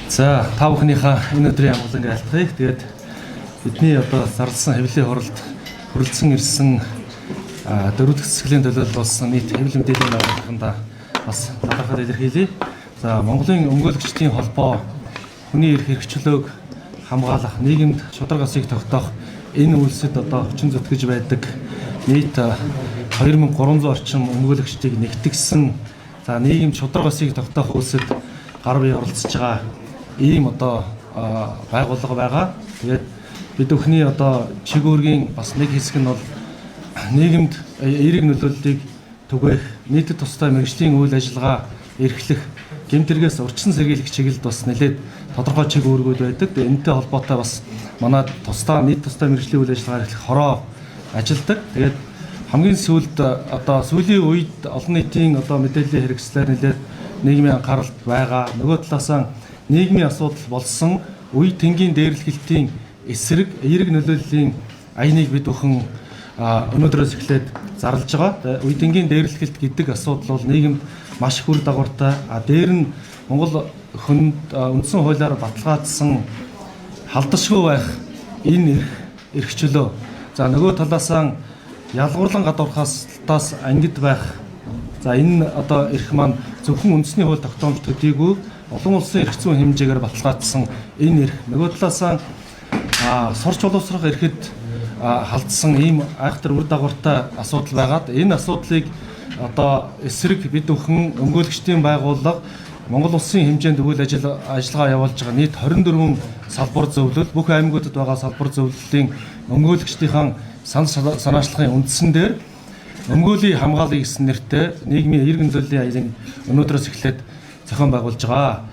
За, та бүхнийхээ энэ өдрийн амгаланг айлтгая. Тэгээд бидний одоо зарласан хэвлэлийн хуралд хүрэлцэн ирсэн дөрөв хэсгийн төлөөлөл болсон нийт хэвлэл мэдээллийн байгууллаганд бас талархал илэрхийлье. За, Монголын өмгөөлөгчдийн холбоо хүний эрх хэрэгчлөөг хамгаалах, нийгэмд шударга ёсыг тогтоох энэ үйлсэд одоо хүчин зүтгэж байдаг нийт 2300 орчим өмгөөлөгчдийг нэгтгэсэн. За, нийгэмд шударга ёсыг тогтоох үйлсэд гар бие оролцож байгаа ийм одоо байгууллага байгаа. Тэгээд бид бүхний одоо чиг үүргийн бас нэг хэсэг нь бол нийгэмд эерэг нөлөөллийг түгээх, нийтэд тусдаа мэргэжлийн үйл ажиллагаа эрхлэх, гэмтэргээс урьдчилан сэргийлэх чиглэлд бас нэлээд тодорхой чиг үүргүүд байдаг. Тэгээд энэтэй холбоотой бас манай нийт тусдаа мэргэжлийн үйл ажиллагаа эрхлэх хороо ажилладаг. Тэгээд хамгийн сүүлд одоо сүүлийн үед олон нийтийн одоо мэдээллийн хэрэгслээр нэлээд нийгмийн анхааралд байгаа. Нөгөө талаасаа нийгмийн асуудал болсон үе тэнгийн дээрлэхэлтийн эсрэг эерэг нөлөөллийн аяныг бид бүхэн өнөөдрөөс эхлээд зарлж байгаа. Үе тэнгийн дээрлэхэлт гэдэг асуудал бол нийгэмд маш их үр дагавартай. Дээр нь Монгол хүнд үндсэн хуулиар баталгаажсан халдшгүй байх энэ эрхчлөө. За, нөгөө талаасаа ялгуурлан гадуурхаас ангид байх. За, энэ одоо эрх маань зөвхөн үндэсний хууль тогтоомж төдийгүй олон улсын эрх зүйн хэмжээгээр баталгаажсан энэ эрх. Нөгөө талаасаа сурч боловсрох эрхэд халдсан ийм айхтар үр дагавартай асуудал байгаад энэ асуудлыг одоо эсрэг бид бүхэн өмгөөлөгчдийн байгууллага Монгол улсын хэмжээнд үйл ажиллагаа явуулж байгаа нийт 24 салбар зөвлөл, бүх аймагуудад байгаа салбар зөвлөлийн өмгөөлөгчдийн санаачлахын үндсэн дээр өмгөөлийн хамгааллыг гэсэн нэртэй нийгмийн эерэг нөлөөллийн аялыг өнөөдрөөс эхлээд зохион байгуулж байгаа.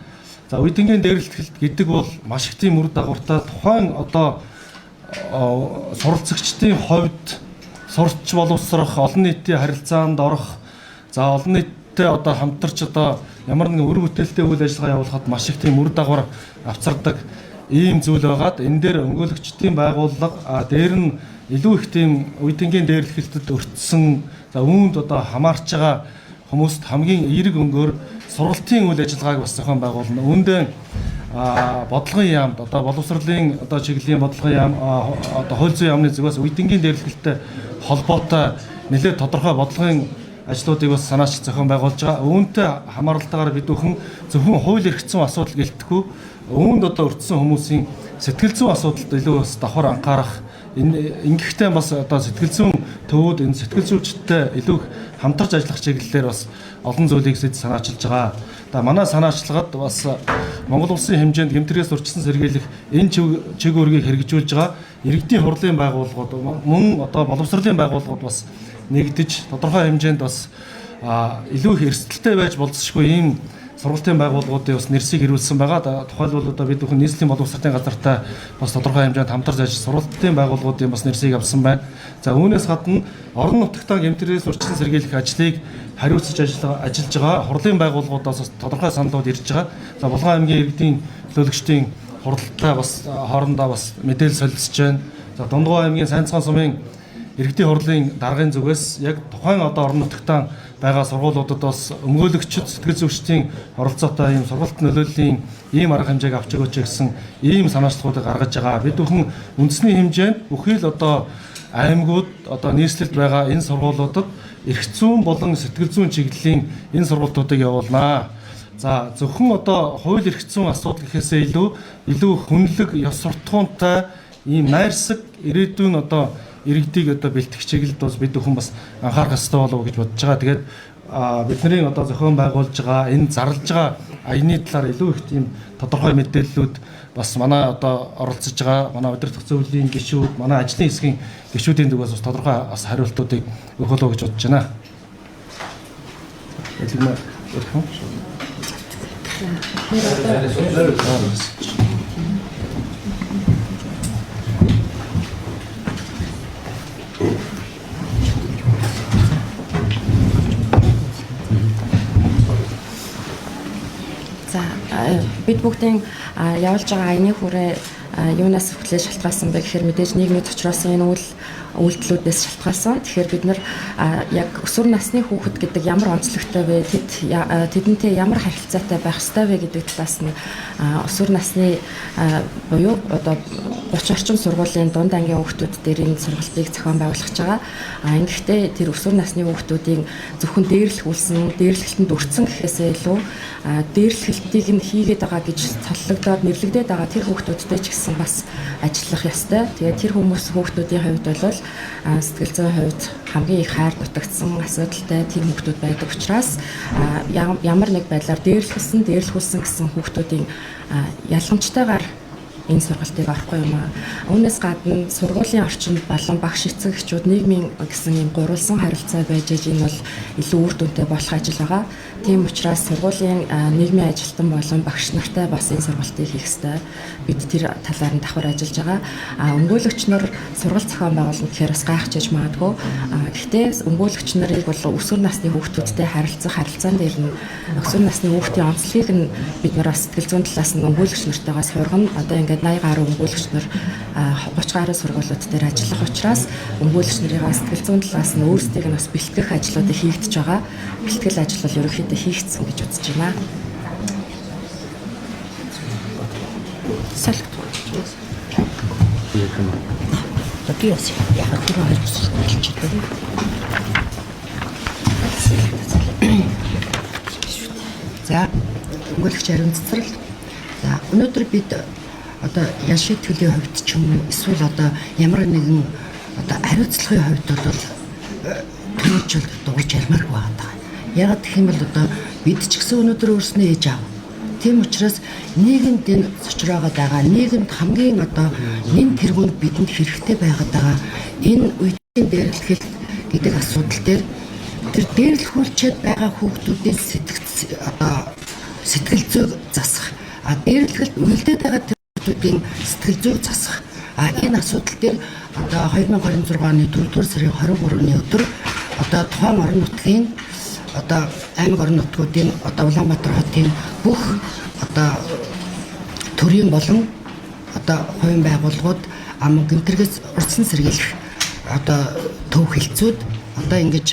За, үе тэнгийн дээрлэлт гэдэг бол маш их тийм үр дагавартай. Тухайн одоо суралцагчдын хувьд сурч боловсрох, олон нийтийн харилцаанд орох, за олон нийттэй одоо хамтарч одоо ямар нэгэн үр бүтээлтэй үйл ажиллагаа явуулахад маш их тийм үр дагавар авчирдаг ийм зүйл байгаад энэ дээр өмгөөлөгчдийн байгууллага дээр нь илүү их тийм үе тэнгийн дээрлэлтэд өртсөн, за үүнд одоо хамаарч байгаа хүмүүст хамгийн эерэг өнгөөр сургалтын үйл ажиллагааг бас зохион байгуулна. Үүндээ бодлогын яамд одоо боловсролын одоо чиглэлийн бодлогын яам одоо хууль зүйн яамны зүгээс үе тэнгийн дээрлэлтэй холбоотой нэлээд тодорхой бодлогын ажлуудыг бас санаач зохион байгуулж байгаа. Үүнтэй хамааралтайгаар бид бүхэн зөвхөн хууль эрх зүйн асуудал гэлтэхгүй үүнд одоо өртсөн хүмүүсийн сэтгэл зүйн асуудалд илүү бас давхар анхаарах, ингэхдээ бас одоо сэтгэл зүйн төвүүд энэ сэтгэл зүйчдтэй илүү хамтарч ажиллах чиглэлээр бас олон зүйлийг санаачилж байгаа. Манай санаачлагад бас Монгол улсын хэмжээнд гэмтэргээс урьдчилан сэргийлэх энэ чиг үүргийг хэрэгжүүлж байгаа иргэдийн хурлын байгууллагууд, мөн одоо боловсролын байгууллагууд бас нэгдэж тодорхой хэмжээнд бас илүү их эрсдэлтэй байж болзошгүй ийм сургалтын байгууллагуудын бас нэрсийг ирүүлсэн байгаа. Тухайлбал одоо бид бүхэн нийслэлийн боловсролын газартай бас тодорхой хэмжээнд хамтарч ажиллаж сургалтын байгууллагуудын бас нэрсийг авсан байна. За, үүнээс гадна орон нутагтаа гэмтэргээс урьдчилан сэргийлэх ажлыг хариуцж ажиллаж байгаа хурлын байгууллагуудаас бас тодорхой саналууд ирж байгаа. За, Булган аймгийн иргэдийн төлөөлөгчдийн хуралтай бас хоорондоо бас мэдээлэл солилцож байна. За, Дундгой аймгийн Сайнцхан сумын иргэдийн хурлын даргын зүгээс яг тухайн одоо орон нутагтаа байгаа сургуулиудад бас өмгөөлөгчд, сэтгэл зүйчдийн оролцоотой ийм сургалт нөлөөллийн ийм арга хэмжээг авч өгөөч гэсэн ийм санаачлалуудыг гаргаж байгаа. Бид бүхэн үндэсний хэмжээнд бүхий л одоо аймагуд одоо нийслэлд байгаа энэ сургуулиудад эрх зүйн болон сэтгэл зүйн чиглэлийн энэ сургалтуудыг явуулнаа. За, зөвхөн одоо хууль эрх зүйн асуудал гэхээсээ илүү хүнлэг, ёс суртахуунтай ийм найрсаг ирээдүйн одоо иргэдийг одоо бэлтгэх чиглэлд бас бид бүхэн бас анхаарах ёстой болов уу гэж бодож байгаа. Тэгээд бидний одоо зохион байгуулж байгаа энэ зарлж байгаа аяны талаар илүү их тийм тодорхой мэдээллүүд бас манай одоо оролцож байгаа манай удирдах зөвлөлийн гишүүд, манай ажлын хэсгийн гишүүдийн зүгээс бас тодорхой бас хариултуудыг өгөх болов гэж бодож байна. За, бид бүгдийн явуулж байгаа аяны хүрээ юунаас хүлээж шалтгаалсан бэ гэхээр мэдээж нийгмийн зочроосон энэ үйлдэлүүдээс шалтгаалсан. Тэгэхээр бид нар яг өсвөр насны хүүхэд гэдэг ямар онцлогтой вэ? Тэдэнтэй ямар харилцаатай байх ёстой вэ гэдэг талаас нь өсвөр насны буюу одоо 30 орчим сургуулийн дунд ангийн хүүхдүүд дээр энэ сургалтыг зохион байгуулж байгаа. Ингэхдээ тэр өсвөр насны хүүхдүүдийн зөвхөн дээрлэхэлтэнд өртсөн гэхээсээ илүү дээрлэхэлтийг нь хийгээд байгаа гэж цоллогдоод нэрлэгдээд байгаа тэр хүүхдүүдтэй ч гэсэн бас ажиллах ёстой. Тэгээд тэр хүүхдүүдийн хувьд бол сэтгэл зүйн хувьд хамгийн их хайр дутагдсан асуудалтай тийм хүүхдүүд байдаг учраас ямар нэг байдлаар дээрлүүлсэн гэсэн хүүхдүүдийн ялгамжтайгаар энэ сургалтыг орохгүй юм аа. Үүнээс гадна сургуулийн орчинд болон багш эцэгчүүд нийгмийн гэсэн юм гурвалсан харилцаа байж энэ бол илүү үр дүнтэй болох ажил байгаа. Тийм учраас сургуулийн нийгмийн ажилтан болон багш нартай бас энэ сургалтыг хийх ёстой. Бид тэр талаар нь давхар ажиллаж байгаа. Өмгөөлөгч нар сургалт зохион байгуулна гэхээр бас гайхаж магадгүй. Гэхдээ өмгөөлөгч нарыг бол өсвөр насны хүүхдүүдтэй харилцаан дээр нь өсвөр насны хүүхдийн онцлогийг нь бид нар бас сэтгэл зүйн талаас нь өмгөөлөгч нартайгаа сургана. Одоо ингээд 80 гаруй өмгөөлөгч нар 30 гаруй сургуулиуд дээр ажиллах учраас өмгөөлөгч нарын сэтгэл зүйн талаас нь өөрсдийг нь бас бэлтгэх ажлуудыг хийгдэж байгаа. Бэлтгэл ажил бол ерөнхийдөө хийгдсэн гэж үзэж байна. Салхи. Токиос яхаа түрүү хэлчихсэн. За, өмгөөлөгч ариун цэцэрлэг. За, өнөөдөр бид одоо ял шийтгэлийн хувьд ч юм уу эсвэл одоо ямар нэгэн одоо хариуцлагын хувьд бол төрөлжил дуулж ялмааргүй байгаа. Яг гэх юм бол одоо бид ч гэсэн өнөөдөр өөрснөө ээж аав. Тийм учраас нийгэмд энэ зочроогаад байгаа нийгэмд хамгийн одоо нэн тэргуунд бидэнд хэрэгтэй байгаад байгаа энэ үеийн дээрлэхэл гэдэг асуудал дээр тэр дээрлэхүүлчихэд байгаа хүүхдүүдийн сэтгэл зүйг засах дээрлэхэлд үлдээд байгаа хүүхдүүдийн сэтгэл зүйг засах энэ асуудал дээр одоо 2026 оны 4-р сарын 23-ны өдөр одоо тухайн орон нутгийн одоо аймаг орон нутгуудын одоо Улаанбаатар хотын бүх одоо төрийн болон одоо хувийн байгууллагууд ам гэмтэргээс урьдчилан сэргийлэх одоо төв хэлцүүд одоо ингэж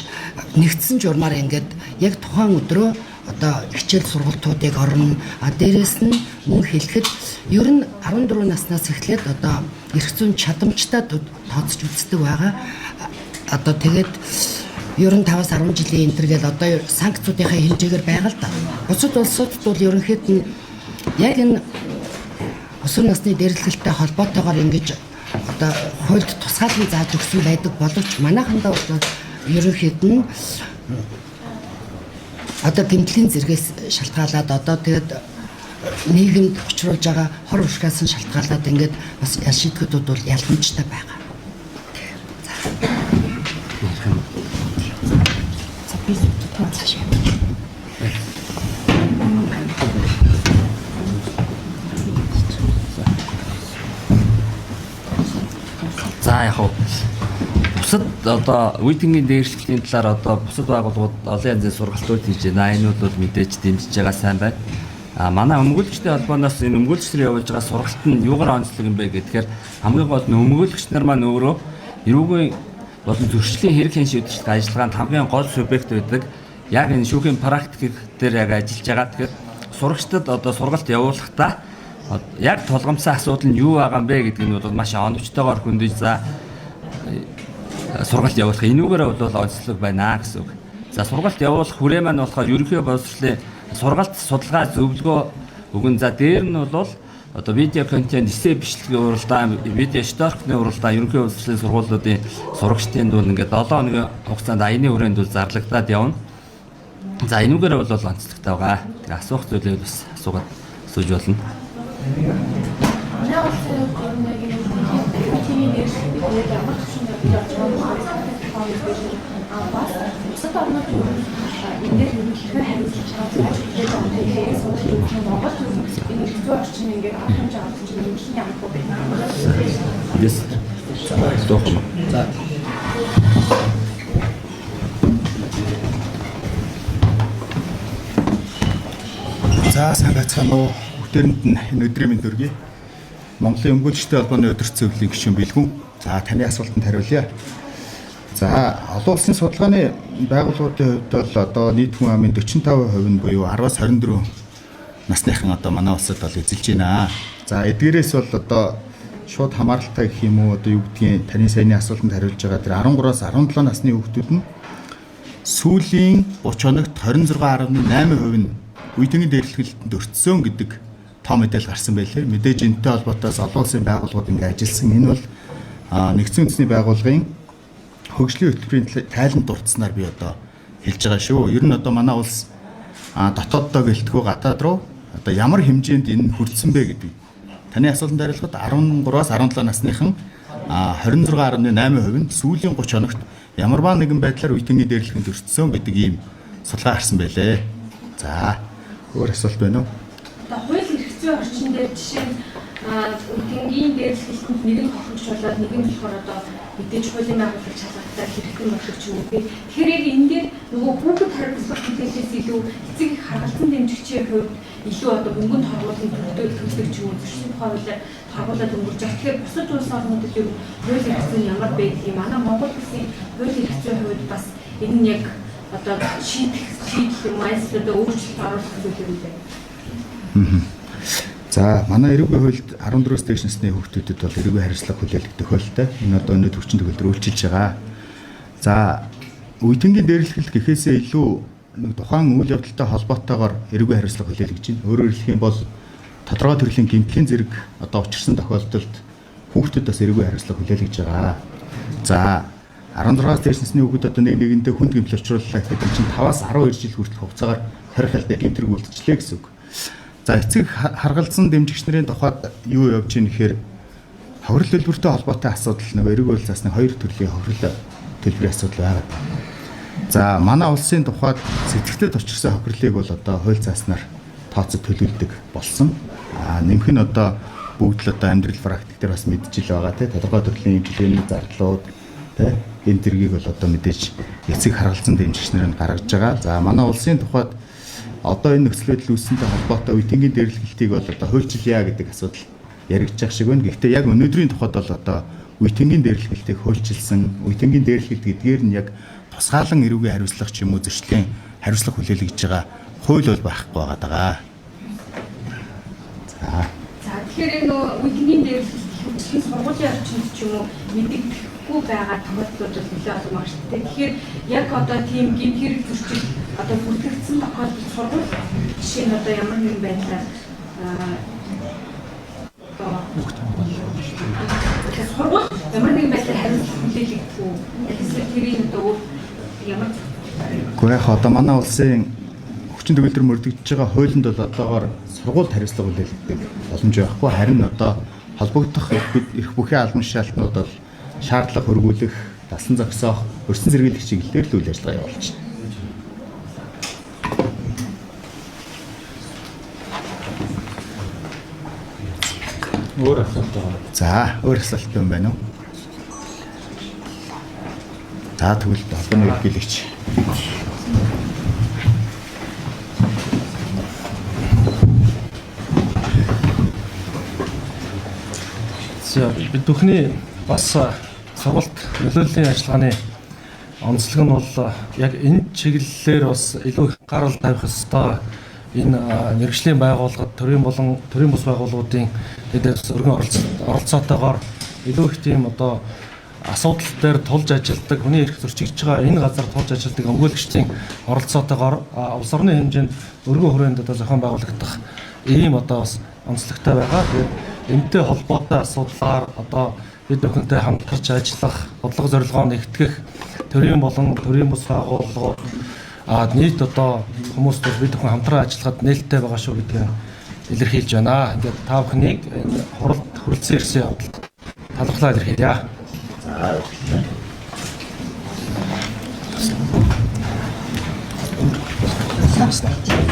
нэгдсэн журмаар ингээд яг тухайн өдрөө одоо хичээл сургалтуудыг орно. Дээрээс нь мөн хэлэхэд ер нь 14 наснаас эхлээд одоо эрх зүйн чадамжтай тооцож үздэг байгаа. Одоо тэгээд ер нь 5-10 жилийн энтергээл одоо санкцуудынхаа хэмжээгээр байгаа л да. Бусад улсуудад бол ерөнхийд нь яг энэ өсвөр насны дээрлэхэлтэй холбоотойгоор ингэж одоо хуульд тусгаалan зааж өгсөн байдаг боловч манайхандаа бол ерөнхийд нь одоо гэмтлийн зэргээс шалтгаалаад одоо тэгээд нийгэмд учруулж байгаа хор уршигаас нь шалтгаалаад ингээд бас ял шийтгэдүүд бол ялгамжтай байгаа. За яг хөө бусад одоо үеийнгийн дээрлэхлийн талаар одоо бусад байгууллагууд олон янзын сургалтууд хийж байна. Энэ бол мэдээж дэмжиж байгаа сайн байна. Манай өмгөөлөгчтэй холбооноос энэ өмгөөлөгчдөр явуулж байгаа сургалт нь юугаар онцлог юм бэ гэхээр хамгийн гол нь өмгөөлөгч нар маань өөрөө эрүүгийн болон зөрчлийн хэрэг хэн шийдвэрлэх ажиллагаанд хамгийн гол субъект байдаг. Яг энэ шүүхийн практик дээр яг ажиллаж байгаа. Тэгэхээр сурагчдад одоо сургалт явуулахдаа яг тулгамдсан асуудал нь юу байгаа юм бэ гэдгийг нь бол маш оновчтойгоор хөндөж за сургалт явуулах энүүгээр бол онцлог байна гэсэн үг. За сургалт явуулах хүрээ маань болохоор ерөнхий боловсролын сургалт судалгаа зөвлөгөө өгөн за дээр нь бол одоо видео контент эссе бичлэгийн уралдаан видео шторкны уралдаан ерөнхий боловсролын сургуулиудын сурагчдын дунд ингээд 7 хоногийн хугацаанд аяны хүрээнд бол зарлагдаад явна. За энүүгээр бол онцлогтой байгаа. Тэгээ асуух зүйлээ бас асууж болно. За сайн байцгаана уу. Бүгдээрэнд нь энэ өдрийн мэнд хүргэе. Монголын өмгөөлөгчтэй холбооны өдөрт зөвлөлийн гишүүн Бэлгүн. За таны асуултанд хариулъя. За олон улсын судалгааны байгууллагуудын хувьд бол одоо нийт хүн амын 45% нь буюу 10-аас 24 насныхан одоо манай улсад бол эзэлж байна. За эдгээрээс бол одоо шууд хамааралтай гэх юм уу одоо юу гэдгийг таны саяны асуултанд хариулж байгаа тэр 13-аас 17 насны хүүхдүүд нь сүүлийн 30 хоногт 26.8% нь үе тэнгийн дээрлэхэлтэнд өртсөн гэдэг тоо мэдээлэл гарсан байлээ. Мэдээж энэтэй холбоотойс олон улсын байгууллагууд ингэ ажилласан. Энэ бол нэгдсэн үндэсний байгууллагын хөгжлийн хөтөлбөрийн тайланд дурдсанаар би одоо хэлж байгаа шүү. Ер нь одоо манай улс дотооддоо гэлтгүү гадаад руу одоо ямар хэмжээнд энэ хүрсэн бэ гэдэг. Таны асуултанд хариулахад 13-аас 17 насныхан 26.8% нь сүүлийн 30 хоногт ямарваа нэгэн байдлаар үе тэнгийн дээрлэхэнд өртсөн гэдэг ийм судалгаа гарсан байлээ. За өөр асуулт байна уу? Одоо хууль эрх зүйн орчин дээр жишээ нь тэнгийн дээрлэхэлтэнд нэг нь хохирч болоод нэг нь болохоор одоо мэдээж хуулийн байгууллага шалгалтаар хэрэгтэй болдог ч юм уу. Тэгэхээр яг энэ дээр нөгөө хүүхэд хариуцлага хэлээс илүү эцэг харгалзан дэмжигчийн хувьд илүү одоо хөнгөн торгуулын төлөвлөлт ч юм уу зөрчил хуулиар торгуулаад өнгөрч байгаа. Тэгэхээр бусад улс орнуудад юу хууль эрх зүйн ямар байдгийг манай Монгол улсын хууль эрх зүйн хувьд бас энэ нь яг одоо шийдэл юм эсвэл одоо өөрчлөлт оруулах зүйл юм байна. За манай эрүүгийн хуульд 14-өөс дээш насны хүүхдүүдэд бол эрүүгийн хариуцлага хүлээлгэх тохиолдолтой. Энэ одоо өнөөдөр хүчин төгөлдөр үйлчилж байгаа. За үе тэнгийн дээрлэхэлт гэхээсээ илүү нэг тухайн үйл явдалтай холбоотойгоор эрүүгийн хариуцлага хүлээлгэж байна. Өөрөөр хэлэх юм бол тодорхой төрлийн гэмтлийн зэрэг одоо учирсан тохиолдолд хүүхдүүд бас эрүүгийн хариуцлага хүлээлгэж байгаа. За 16-аас дээш насны хүүхдүүд одоо нэгэндээ хүнд гэмтэл учрууллаа гэдэг чинь 5-аас 12 жил хүртэл хугацаагаар хорих халдаа гэмтрэг үйлдчихлээ гэсэн үг. За эцэг харгалзан дэмжигч нарын тухайд юу явж ийн гэхээр хохирол төлбөртэй холбоотой асуудал нэг эрүүг уул засны хоёр төрлийн хохирол төлбөрийн асуудал байгаа. За манай улсын тухайд сэтгэгтэд учирсан хохирлыг бол одоо хууль зааснаар тооцож төлөвлөдөг болсон. Нэмэх нь одоо бүгд л одоо амьдрал практик дээр бас мэдчихэл байгаа тий тодорхой төрлийн хэмжээний зардлууд тий энэ зэргийг бол одоо мэдээж эцэг харгалзан дэмжигч нар нь гаргаж байгаа. За манай улсын тухайд одоо энэ нөхцөл байдал үүссэнтэй холбоотой үе тэнгийн дээрлэхэлтийг бол одоо хуульчилъя гэдэг асуудал яригдчих шиг байна. Гэхдээ яг өнөөдрийн тухайд бол одоо үе тэнгийн дээрлэхэлтийг хуульчилсан, үе тэнгийн дээрлэхэлт гэдгээр нь яг тусгаалan эрүүгийн хариуцлага ч юм уу зөрчлийн хариуцлага хүлээлгэж байгаа хууль бол байхгүй байгаа. За тэгэхээр энэ үе тэнгийн дээрлэхэлт сургуулийн орчинд ч юм уу мэдэгдэхгүй байгаа тохиолдлууд бол нэлээд олон байна шүү дээ. Тэгэхээр яг одоо тийм гэмт хэрэг зөрчил одоо бүртгэгдсэн тохиолдолд сургууль жишээ нь одоо ямар нэгэн байдлаар сургууль ямар нэгэн байдлаар хариуцлага хүлээлгэхгүй эсвэл тэрийн одоо ямар Гэхдээ яг одоо манай улсын хүчин төгөлдөр мөрдөгдөж байгаа хуулинд бол одоогоор сургуульд хариуцлага хүлээлгдэг боломж байхгүй. Харин одоо холбогдох эрх бүхий албан шаалтнууд бол шаардлага хөргүүлэх, дасан зогсоох, өрсөн зэрэглэх чиглэлээр л үйл ажиллагаа явуулж байна. Өөр асуулт байна. За, өөр асуулт байна уу? За, тэгвэл холбооны ерөнхийлөгч. За бид бүхний бас сургалт нөлөөллийн ажиллагааны онцлог нь бол яг энэ чиглэлээр бас илүү их гарал тавих ёстой. Энэ мэргэжлийн байгууллагад төрийн бус байгууллагуудын дэдээс өргөн оролцоотойгоор илүү их тийм одоо асуудал дээр тулж ажилладаг, хүний эрх зөрчигдж байгаа энэ газар тулж ажилладаг өмгөөлөгчдийн оролцоотойгоор улс орны хэмжээнд өргөн хүрээнд одоо зохион байгуулагдах ийм одоо бас онцлогтой байгаа. Тэгээд энэтэй холбоотой асуудлаар одоо бид бүхэнтэй хамтарч ажиллах, бодлого зорилгоо нэгтгэх төрийн болон төрийн бус байгууллагууд нийт одоо хүмүүст бол бид бүхэн хамтран ажиллахад нээлттэй байгаа шүү гэдгийг илэрхийлж байна. Ингээд та бүхнийг хуралд хүрэлцэн ирсэн явдалд талархлаа илэрхийлье. За.